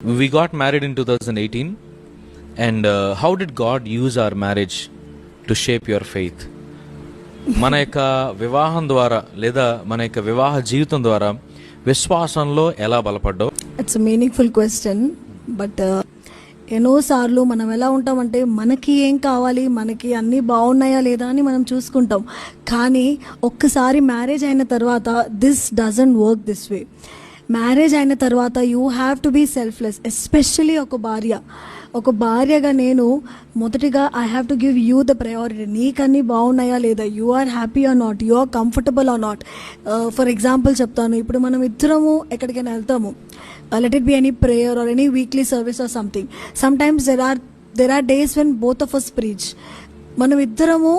We got married in 2018, and how did God use our marriage to shape your faith? మన యొక్క వివాహం ద్వారా లేదా మన యొక్క వివాహ జీవితం ద్వారా విశ్వాసంలో ఎలా బలపడ్డావు? It's a meaningful question. But ఎన్నోసార్లు మనం ఎలా ఉంటామంటే మనకి ఏం కావాలి, మనకి అన్నీ బాగున్నాయా లేదా అని మనం చూసుకుంటాం. కానీ ఒక్కసారి మ్యారేజ్ అయిన తర్వాత this doesn't work this way. Marriage అయిన తర్వాత you have to be selfless. Especially ఒక భార్యగా నేను మొదటిగా I have to give you the priority. నీకన్నీ బాగున్నాయా లేదా, you are happy or not, you are comfortable or not. For example చెప్తాను, ఇప్పుడు మనం ఇద్దరము ఎక్కడికైనా వెళ్తాము, let it be any prayer or any weekly service or something. Sometimes there are days when both of us preach. మనం ఇద్దరము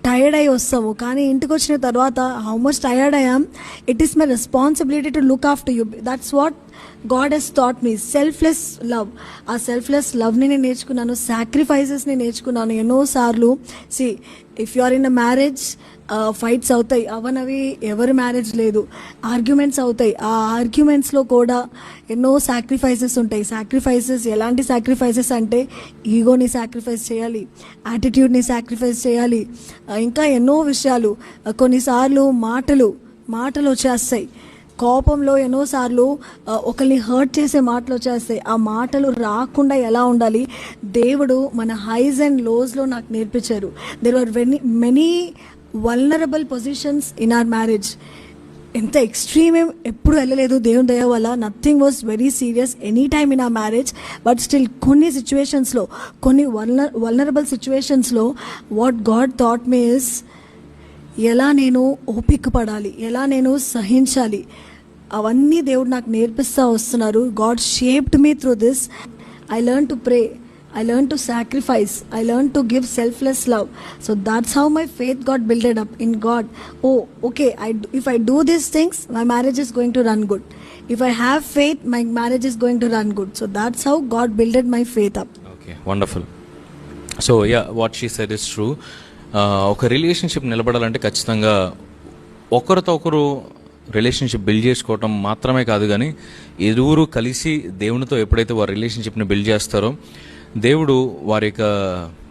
tired అయి వస్తాము, కానీ ఇంటికి వచ్చిన తర్వాత how much tired I am, it is my responsibility to look after you. That's what God has taught me, selfless love. ఆ selfless లవ్ని నేను నేర్చుకున్నాను, సాక్రిఫైసెస్ని నేర్చుకున్నాను ఎన్నోసార్లు. See if you are in a marriage, fights అవుతాయి, అవనవి ఎవరి మ్యారేజ్ లేదు, ఆర్గ్యుమెంట్స్ అవుతాయి. ఆ ఆర్గ్యుమెంట్స్లో కూడా ఎన్నో సాక్రిఫైసెస్ ఉంటాయి. సాక్రిఫైసెస్ ఎలాంటి సాక్రిఫైసెస్ అంటే ఈగోని సాక్రిఫైస్ చేయాలి, యాటిట్యూడ్ని సాక్రిఫైస్ చేయాలి, ఇంకా ఎన్నో విషయాలు. కొన్నిసార్లు మాటలు వచ్చేస్తాయి. కోపంలో ఎన్నోసార్లు ఒకరిని హర్ట్ చేసే మాటలు వచ్చేస్తాయి. ఆ మాటలు రాకుండా ఎలా ఉండాలి దేవుడు మన హైస్ అండ్ లోస్లో నాకు నేర్పించారు. There are many vulnerable positions in our marriage. ఎంత ఎక్స్ట్రీమ్ ఎప్పుడు వెళ్ళలేదు దేవుని దయ వల్ల. Nothing was very serious any time in our marriage. But still కొన్ని సిచ్యువేషన్స్లో, కొన్ని వల్నరబుల్ సిచ్యువేషన్స్లో what God thought me is ఎలా నేను ఓపిక పడాలి, ఎలా నేను సహించాలి, అవన్నీ దేవుడు నాకు నేర్పిస్తూ వస్తున్నారు. God shaped me through this. I learn to pray, I learned to sacrifice, I learned to give selfless love. So that's how my faith got built up in God. Oh, okay, if I do these things, my marriage is going to run good. If I have faith, my marriage is going to run good. So that's how God built my faith up. Okay, wonderful. So yeah, what she said is true. ఒక relationship నిలబడాలంటే ఖచ్చితంగా ఒకరితో ఒకరు relationship build చేసుకోవటం మాత్రమే కాదు, కానీ ఇరువురు కలిసి దేవునితో ఎప్పుడైతే వారి రిలేషన్షిప్ని బిల్డ్ చేస్తారో దేవుడు వారి యొక్క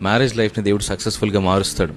మ్యారేజ్ లైఫ్ని దేవుడు సక్సెస్ఫుల్గా మారుస్తాడు.